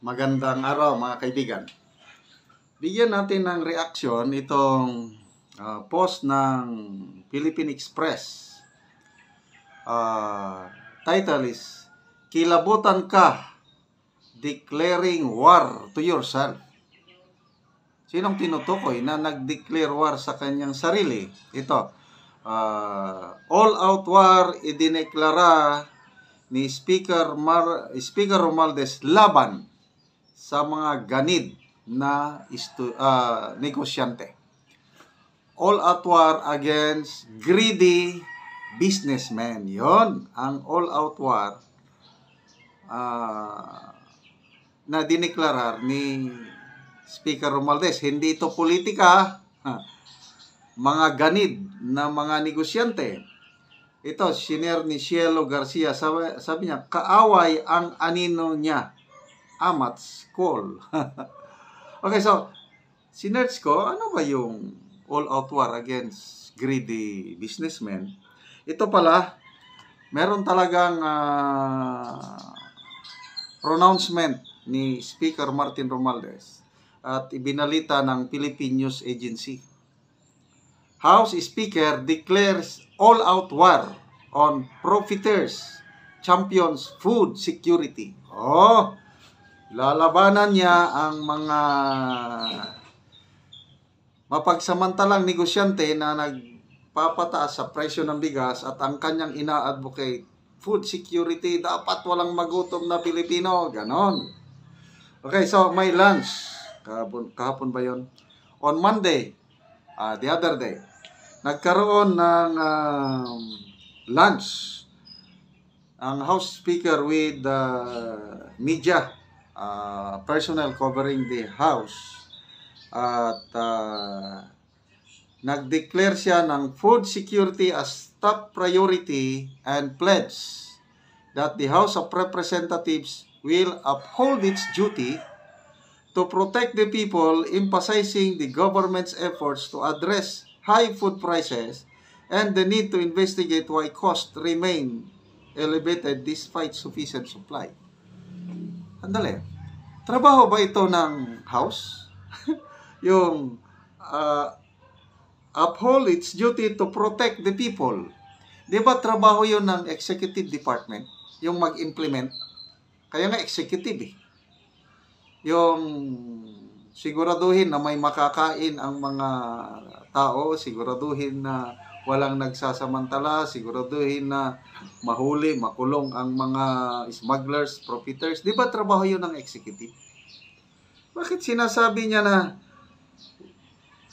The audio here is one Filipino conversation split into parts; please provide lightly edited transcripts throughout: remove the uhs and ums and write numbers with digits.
Magandang araw mga kaibigan. Bigyan natin ng reaksyon itong post ng Philippine Express. Title is, Kilabutan ka, declaring war to yourself. Sinong tinutukoy na nag-declare war sa kanyang sarili? Ito, all-out war idineklara ni Speaker Romualdez laban sa mga ganid na negosyante. All-out war against greedy businessmen. Yon ang all-out war na dineklarar ni Speaker Romualdez. Hindi ito politika, mga ganid na mga negosyante. Ito, senior ni Cielo Garcia, sabi niya, kaaway ang anino niya. Amat's call. Okay, so, sinerch ko, ano ba yung all-out war against greedy businessmen? Ito pala, meron talagang pronouncement ni Speaker Martin Romualdez at ibinalita ng Philippine News Agency. House Speaker declares all-out war on profiteers, champions food security. Lalabanan niya ang mga mapagsamantalang negosyante na nagpapataas sa presyo ng bigas at ang kanyang ina-advocate food security, dapat walang magutom na Pilipino. Ganon. Okay, so may lunch. Kahapon ba yun? On Monday, the other day, nagkaroon ng lunch ang House Speaker with media personnel covering the House at nag-declare siya ng food security as top priority and pledge that the House of Representatives will uphold its duty to protect the people, emphasizing the government's efforts to address high food prices and the need to investigate why costs remain elevated despite sufficient supply. Andali, trabaho ba ito ng House? Yung uphold its duty to protect the people. Di ba trabaho yun ng Executive Department? Yung mag-implement. Kaya nga executive eh. Yung siguraduhin na may makakain ang mga tao, siguraduhin na walang nagsasamantala, siguraduhin na mahuli, makulong ang mga smugglers, profiteers. Di ba trabaho yun ng executive? Bakit sinasabi niya na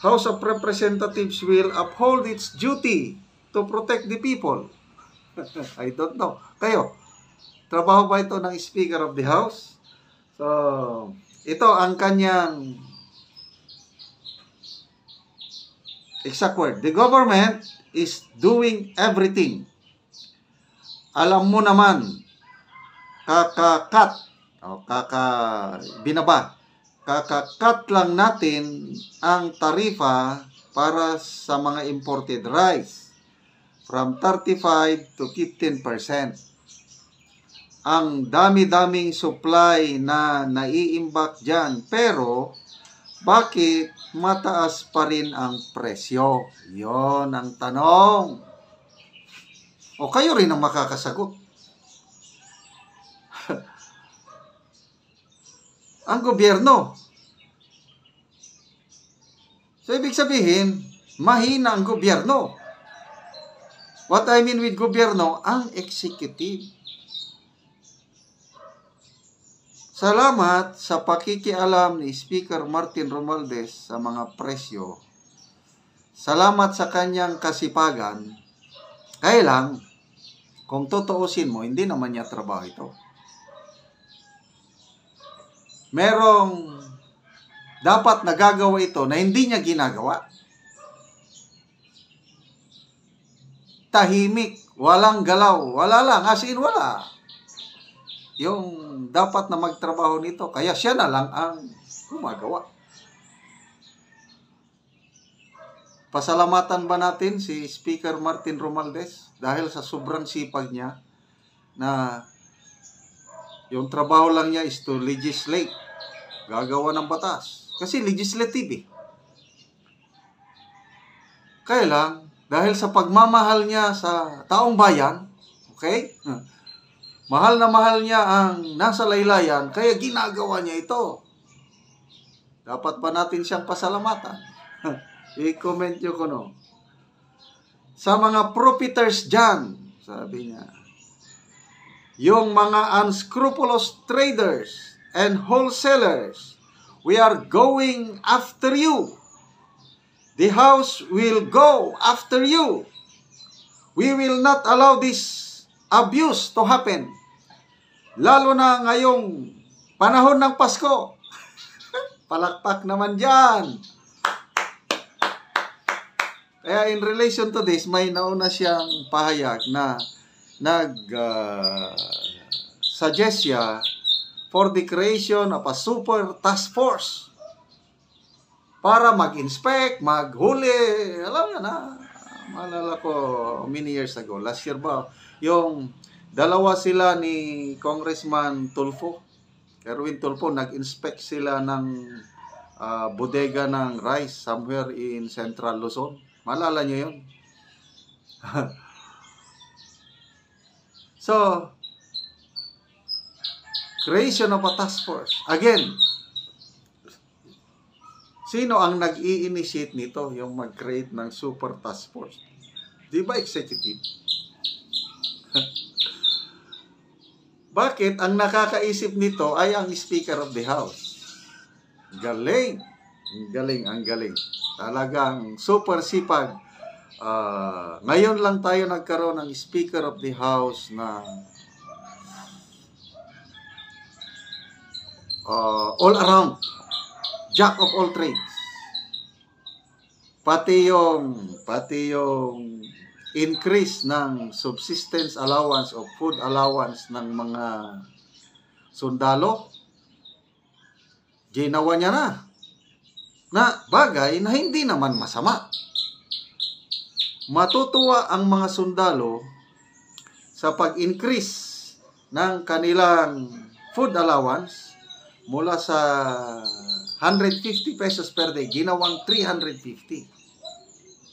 House of Representatives will uphold its duty to protect the people? I don't know. Kayo, trabaho ba ito ng Speaker of the House? So, ito ang kanyang exact word. The government is doing everything. Alam mo naman, kakakat lang natin ang tarifa para sa mga imported rice from 35 to 15%. Ang dami-daming supply na naiimbak dyan, pero bakit mataas pa rin ang presyo? Yon ang tanong. O kayo rin ang makakasagot. Ang gobyerno. So, ibig sabihin, mahina ang gobyerno. What I mean with gobyerno, ang executive. Salamat sa pakikialam ni Speaker Martin Romualdez sa mga presyo. Salamat sa kanyang kasipagan. Kaya lang, kung tutuusin mo, hindi naman niya trabaho ito. Merong dapat nagagawa ito na hindi niya ginagawa. Tahimik, walang galaw, wala lang, as in wala. Yung dapat na magtrabaho nito, kaya siya na lang ang gumagawa. Pasalamatan ba natin si Speaker Martin Romualdez dahil sa sobrang sipag niya na Yung trabaho lang niya is to legislate. Gagawa ng batas. Kasi legislative eh. Kaya lang, dahil sa pagmamahal niya sa taong bayan, okay? Mahal na mahal niya ang nasa laylayan, kaya ginagawa niya ito. Dapat ba natin siyang pasalamatan? I-comment nyo ko, no? Sa mga profiteers dyan, sabi niya, yung mga unscrupulous traders and wholesalers, we are going after you. The house will go after you. We will not allow this abuse to happen. Lalo na ngayong panahon ng Pasko. Palakpak naman dyan. Kaya in relation to this, may nauna siyang pahayag na suggest siya for the creation of a super task force para mag-inspect, maghuli. Alam niyo na, maalala ko many years ago, last year ba, yung dalawa sila ni Congressman Tulfo, Erwin Tulfo, nag-inspect sila ng bodega ng rice somewhere in Central Luzon. Maalala niyo yun? So, creation of a task force. Again, sino ang nag-i-initiate nito, yung mag-create ng super task force? Di ba executive? Bakit ang nakakaisip nito ay ang Speaker of the House? Galing. Ang galing. Talagang super sipag. Ngayon lang tayo nagkaroon ng Speaker of the House na all around, jack of all trades. Pati yung increase ng subsistence allowance o food allowance ng mga sundalo, ginawa niya na bagay na hindi naman masama. Matutuwa ang mga sundalo sa pag-increase ng kanilang food allowance mula sa 150 pesos per day, ginawang 350.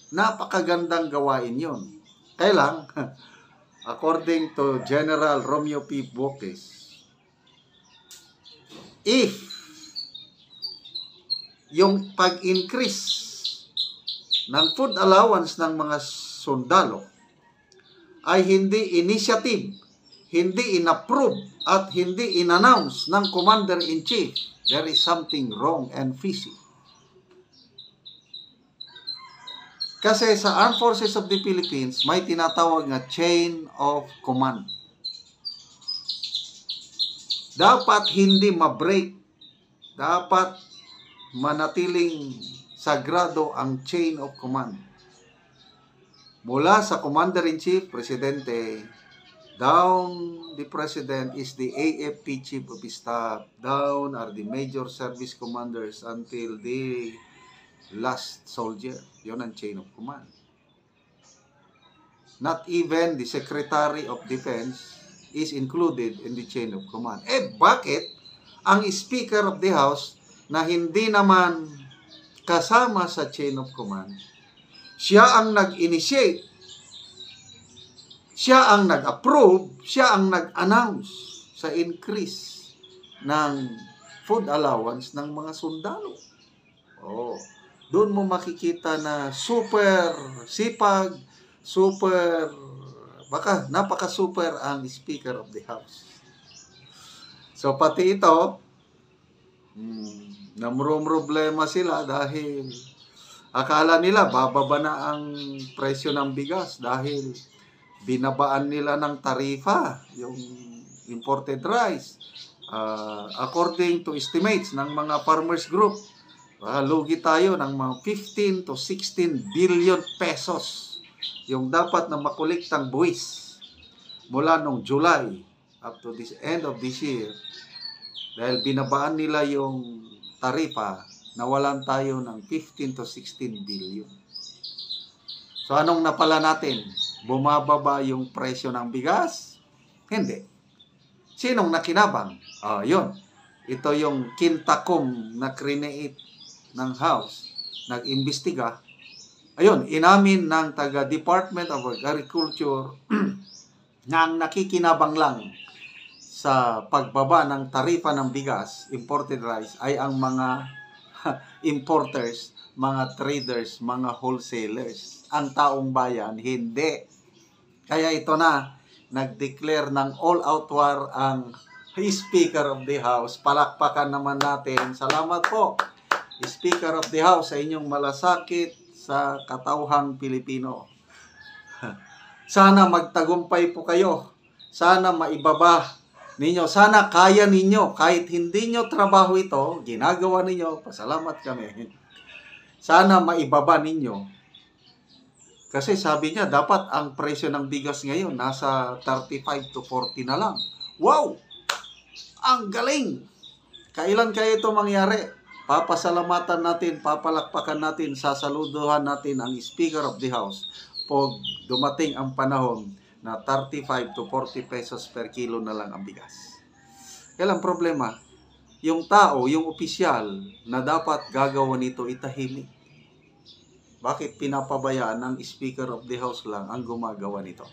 Napakagandang gawain yun. Kaya lang, according to General Romeo P. Boques, if yung pag-increase ng food allowance ng mga sundalo ay hindi initiative, hindi inapprove, at hindi inannounce ng Commander-in-Chief, there is something wrong and fishy. Kasi sa Armed Forces of the Philippines, may tinatawag na chain of command. Dapat hindi ma-break. Dapat manatiling sagrado ang chain of command. Mula sa Commander-in-Chief, Presidente, down the President is the AFP Chief of Staff, down are the Major Service Commanders until the last soldier. Yun ang chain of command. Not even the Secretary of Defense is included in the chain of command. Bakit ang Speaker of the House na hindi naman kasama sa chain of command, siya ang nag-initiate, siya ang nag-approve, siya ang nag-announce sa increase ng food allowance ng mga sundalo? Doon mo makikita na super sipag, napaka-super ang Speaker of the House. So pati ito, namrumroblema sila dahil akala nila bababa na ang presyo ng bigas dahil binabaan nila ng tarifa yung imported rice. According to estimates ng mga farmers group, lugi tayo ng mga 15 to 16 billion pesos yung dapat na makolektang buwis mula nung July up to this end of this year. Dahil binabaan nila yung tarifa, nawalan tayo ng 15 to 16 billion. So anong napala natin? Bumababa yung presyo ng bigas? Hindi. Sinong nakinabang? Yun. Ito yung Kintakom na create ng House. Nag-imbestiga. Ayun, inamin ng taga Department of Agriculture na ang nakikinabang lang sa pagbaba ng tarifa ng bigas, imported rice, ay ang mga importers, mga traders, mga wholesalers. Ang taong bayan, hindi. Kaya ito na, nag-declare ng all-out war ang Speaker of the House. Palakpakan naman natin. Salamat po, Speaker of the House, sa inyong malasakit sa katauhang Pilipino. Sana magtagumpay po kayo. Sana maibaba ninyo. Sana kaya ninyo. Kahit hindi nyo trabaho ito, ginagawa ninyo. Pasalamat kami. Sana maibaba ninyo. Kasi sabi niya, dapat ang presyo ng bigas ngayon nasa 35 to 40 na lang. Wow! Ang galing! Kailan kaya ito mangyari? Papasalamatan natin, papalakpakan natin, sasaluduhan natin ang Speaker of the House pag dumating ang panahon na 35 to 40 pesos per kilo na lang ang bigas. Kailang problema, yung tao, yung opisyal na dapat gagawa nito itahimik. Bakit pinapabayaan ng Speaker of the House lang ang gumagawa nito?